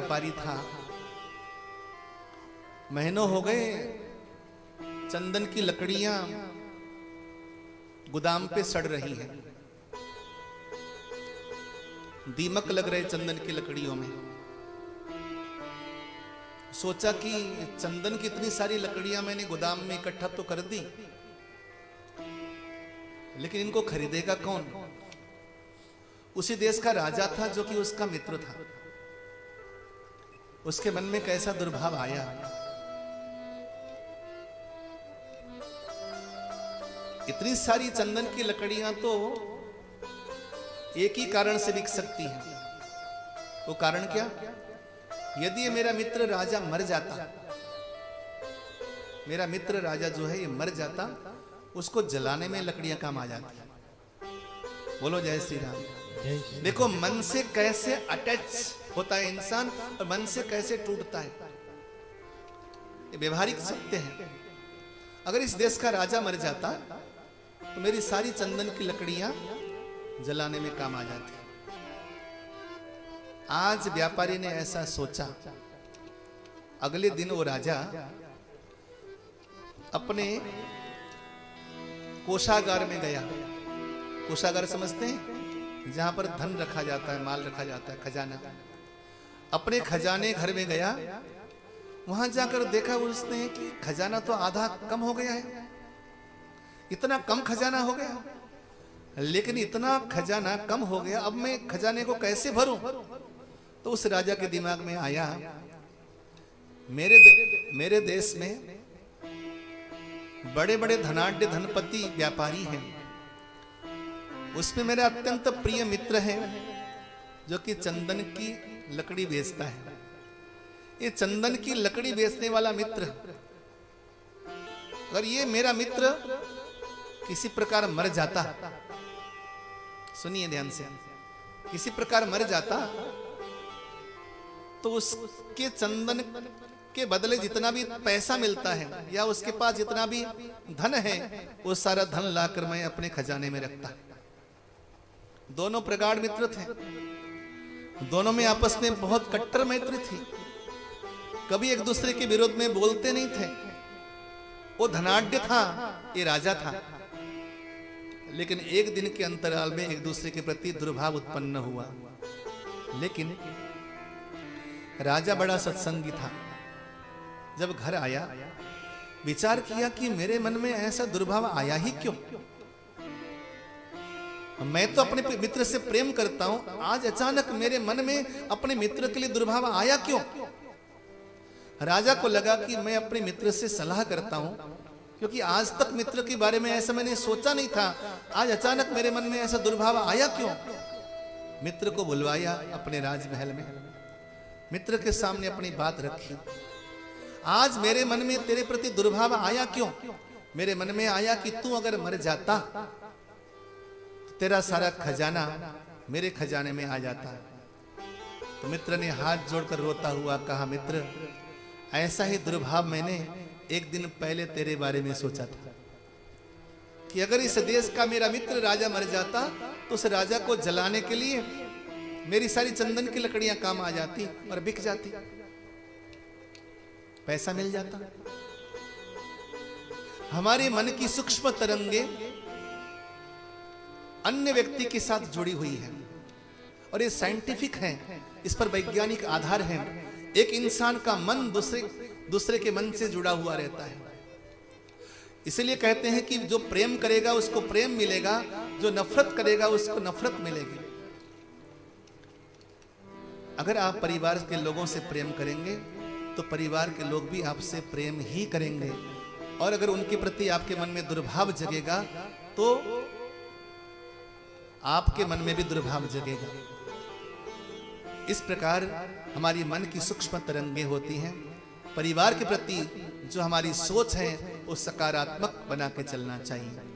व्यापारी था। महीनों हो गए चंदन की लकड़ियां गोदाम पे सड़ रही हैं, दीमक लग रहे चंदन की लकड़ियों में। सोचा कि चंदन की इतनी सारी लकड़ियां मैंने गोदाम में इकट्ठा तो कर दी, लेकिन इनको खरीदेगा कौन? उसी देश का राजा था जो कि उसका मित्र था। उसके मन में कैसा दुर्भाव आया, इतनी सारी चंदन की लकड़ियां तो एक ही कारण से बिक सकती हैं। वो कारण क्या? यदि ये मेरा मित्र राजा मर जाता, मेरा मित्र राजा जो है ये मर जाता, उसको जलाने में लकड़ियां काम आ जाती। बोलो जय श्री राम। देखो मन से कैसे अटैच होता है इंसान और मन से कैसे टूटता है, ये व्यवहारिक सत्य है। अगर इस देश का राजा मर जाता तो मेरी सारी चंदन की लकड़ियां जलाने में काम आ जाती। आज व्यापारी ने ऐसा सोचा। अगले दिन वो राजा अपने कोषागार में गया। कोषागार समझते हैं? जहां पर धन रखा जाता है, माल रखा जाता है, खजाना। अपने खजाने घर में गया। वहां जाकर देखा उसने कि खजाना तो आधा कम हो गया है। इतना कम खजाना हो गया, लेकिन इतना खजाना कम हो गया, अब मैं खजाने को कैसे भरूं? तो उस राजा के दिमाग में आया, मेरे देश में बड़े बड़े धनाढ्य धनपति व्यापारी हैं, उसमें मेरा अत्यंत प्रिय मित्र है जो कि चंदन की लकड़ी बेचता है। ये चंदन की लकड़ी बेचने वाला मित्र, अगर ये मेरा मित्र किसी प्रकार मर जाता, सुनिए ध्यान से, किसी प्रकार मर जाता तो उसके चंदन के बदले जितना भी पैसा मिलता है या उसके पास जितना भी धन है, वो सारा धन लाकर मैं अपने खजाने में रखता। दोनों प्रगाढ़ मित्र थे, दोनों में आपस में बहुत कट्टर मैत्री थी, कभी एक दूसरे के विरोध में बोलते नहीं थे। वो धनाढ्य था, ये राजा था, लेकिन एक दिन के अंतराल में एक दूसरे के प्रति दुर्भाव उत्पन्न हुआ। लेकिन राजा बड़ा सत्संगी था। जब घर आया, विचार किया कि मेरे मन में ऐसा दुर्भाव आया ही क्यों? मैं तो अपने मित्र से प्रेम करता हूं, आज अचानक मेरे मन में अपने मित्र के लिए दुर्भाव आया क्यों? राजा को लगा कि मैं अपने मित्र से सलाह करता हूं, क्योंकि आज तक मित्र के बारे में ऐसा मैंने सोचा नहीं था, आज अचानक मेरे मन में ऐसा दुर्भाव आया क्यों? मित्र को बुलवाया अपने राजमहल में, मित्र के सामने अपनी बात रखी। आज मेरे मन में तेरे प्रति दुर्भाव आया क्यों? मेरे मन में आया कि तू अगर मर जाता तो तेरा सारा खजाना मेरे खजाने में आ जाता। तो मित्र ने हाथ जोड़कर रोता हुआ कहा, मित्र, ऐसा ही दुर्भाव मैंने एक दिन पहले तेरे बारे में सोचा था कि अगर इस देश का मेरा मित्र राजा मर जाता तो उस राजा को जलाने के लिए मेरी सारी चंदन की लकड़ियां काम आ जाती और बिक जाती, पैसा मिल जाता। हमारे मन की सूक्ष्म तरंगे अन्य व्यक्ति के साथ जुड़ी हुई है और ये साइंटिफिक है, इस पर वैज्ञानिक आधार है। एक इंसान का मन दूसरे के मन से जुड़ा हुआ रहता है। इसलिए कहते हैं कि जो प्रेम करेगा उसको प्रेम मिलेगा, जो नफरत करेगा उसको नफरत मिलेगी। अगर आप परिवार के लोगों से प्रेम करेंगे तो परिवार के लोग भी आपसे प्रेम ही करेंगे, और अगर उनके प्रति आपके मन में दुर्भाव जगेगा तो आपके मन में भी दुर्भाव जगेगा। इस प्रकार हमारी मन की सूक्ष्म तरंगें होती हैं। परिवार के प्रति जो हमारी सोच है वो सकारात्मक बना के चलना चाहिए।